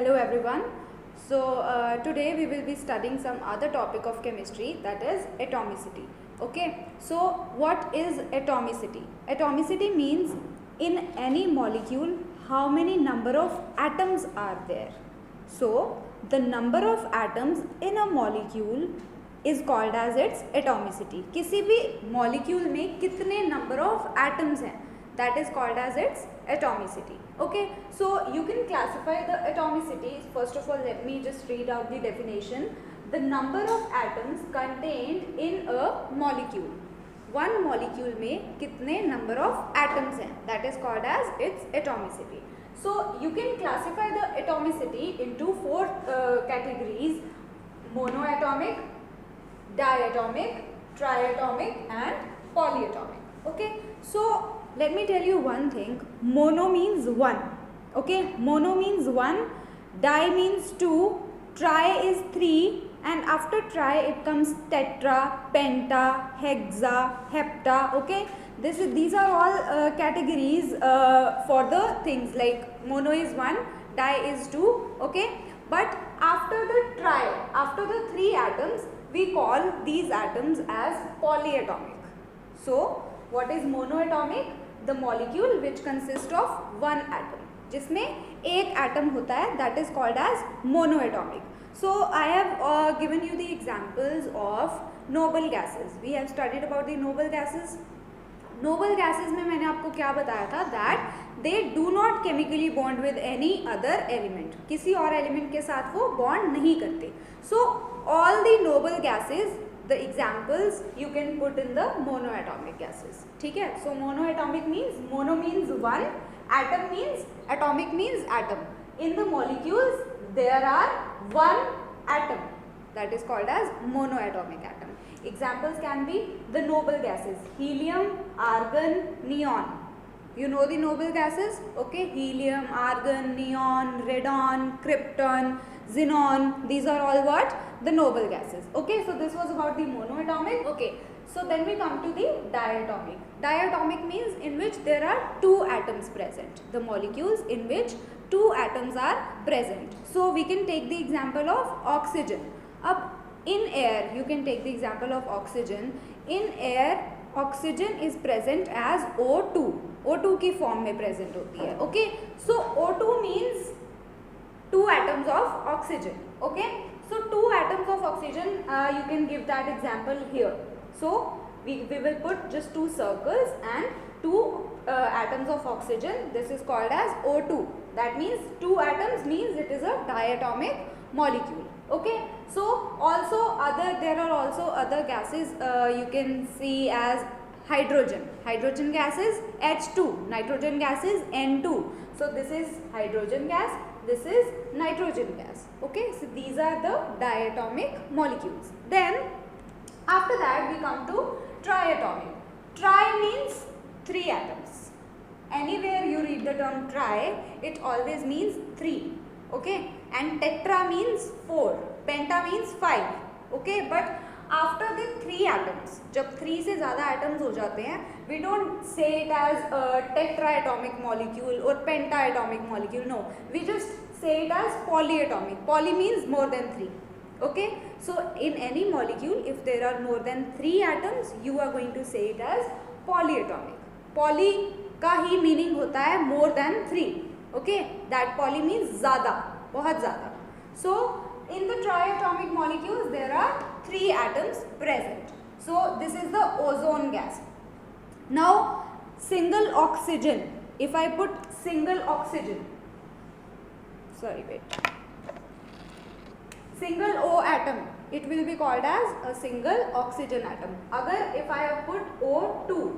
Hello everyone. Today we will be studying some other topic of chemistry, that is atomicity. Okay, so what is atomicity? Atomicity means in any molecule how many number of atoms are there. So the number of atoms in a molecule is called as its atomicity. किसी भी molecule में कितने number of atoms हैं, that is called as its atomicity. Okay, so you can classify the atomicity. First of all, let me just read out the definition. The number of atoms contained in a molecule. One molecule में कितने number of atoms हैं, that is called as its atomicity. So you can classify the atomicity into four categories: monoatomic, diatomic, triatomic and polyatomic. Okay, so let me tell you one thing. Mono means one. Okay, mono means one, di means two, tri is three, and after tri it comes tetra, penta, hexa, hepta. Okay, these are all categories for the things like mono is one, di is two. Okay, but after the tri, after the three atoms, we call these atoms as polyatomic. So what is monoatomic? The molecule which consists of one atom, जिसमें एक atom होता है, that is called as monoatomic. So I have given you the examples of noble gases. We have studied about the noble gases. Noble gases में मैंने आपको क्या बताया था, that they do not chemically bond with any other element. किसी और element के साथ वो bond नहीं करते. So all the noble gases, the examples you can put in the monoatomic gases. ठीक है? So monoatomic means mono means one, atom means atomic means atom. In the molecules there are one atom, that is called as monoatomic atom. Examples can be the noble gases: helium, argon, neon. You know the noble gases? Okay, helium, argon, neon, radon, krypton, xenon. These are all what? The noble gases. Okay, so this was about the monoatomic. Okay, so then we come to the diatomic. Diatomic means in which there are two atoms present. The molecules in which two atoms are present. So we can take the example of oxygen. In air, you can take the example of oxygen. In air, oxygen is present as O2. O2 की form में present होती है. Okay, so O2 means two atoms of oxygen. Okay, so two atoms of oxygen, you can give that example here. So we will put just two circles and two atoms of oxygen. This is called as O2. That means two atoms means it is a diatomic molecule. Okay, so also there are also other gases you can see as hydrogen. Hydrogen gas is H2, nitrogen gas is N2. So this is hydrogen gas, this is nitrogen gas. Okay, so these are the diatomic molecules. Then after that we come to triatomic. Tri means three atoms. Anywhere you read the term tri, it always means three. Okay, and tetra means four, penta means five. Okay, but after the three atoms, जब three से ज़्यादा atoms हो जाते हैं, we don't say it as a tetraatomic molecule or pentaatomic molecule. No, we just say it as polyatomic. Poly means more than three. Okay, so in any molecule, if there are more than three atoms, you are going to say it as polyatomic. Poly का ही meaning होता है more than three. Okay, that poly means ज़्यादा, बहुत ज़्यादा. So in the triatomic molecules there are three atoms present. So this is the ozone gas. Now single oxygen, if I put single oxygen, single O atom, it will be called as a single oxygen atom. Agar if I have put O2,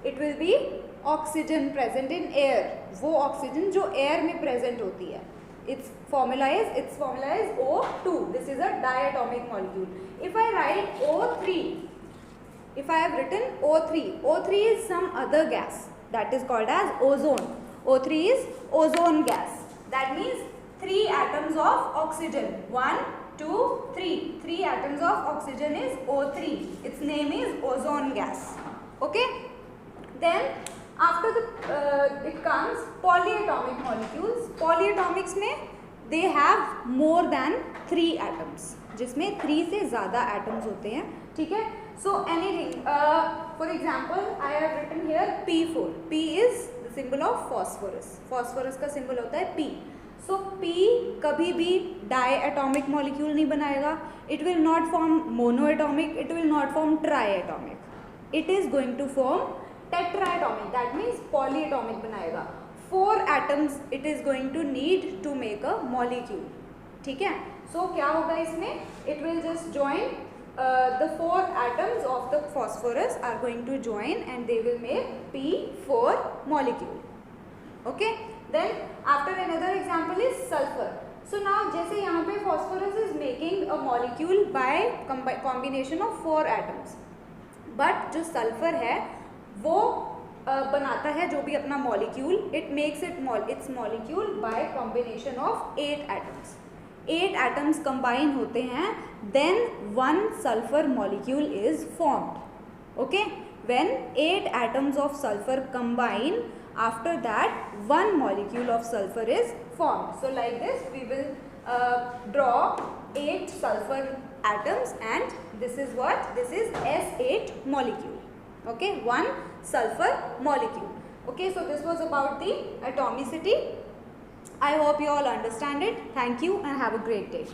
it will be oxygen present in air. वो oxygen जो air में present होती है. Its formula is O2. This is a diatomic molecule. If I write O3, if I have written O3, O3 is some other gas that is called as ozone. O3 is ozone gas. That means three atoms of oxygen. 1, 2, 3. Three atoms of oxygen is O3. Its name is ozone gas. Okay. Then after it comes polyatomic molecules. Polyatomics में they have more than 3 atoms, जिसमें 3 से ज़्यादा atoms होते हैं, ठीक है. So anything, for example, I have written here P4. P is the symbol of phosphorus. Phosphorus का symbol होता है P. So P कभी भी diatomic molecule नहीं बनाएगा. It will not form monoatomic. It will not form triatomic. It is going to form tetraatomic. That means polyatomic बनाएगा. 4 atoms it is going to need to make a molecule, ठीक है. So क्या होगा इसमें? It will just join the 4 atoms of the phosphorus are going to join and they will make P4 molecule. Okay. Then after another example is sulfur. So now जैसे यहाँ पे phosphorus is making a molecule by combination of 4 atoms, but जो sulfur है वो बनाता है जो भी अपना molecule, it makes its molecule by combination of 8 atoms. 8 atoms combine होते हैं, then 1 sulphur molecule is formed. Okay, when 8 atoms of sulphur combine, after that 1 molecule of sulphur is formed. So like this we will draw 8 sulphur atoms and this is what? This is S8 molecule. Okay, 1 sulfur molecule. Okay, so this was about the atomicity. I hope you all understand it. Thank you and have a great day.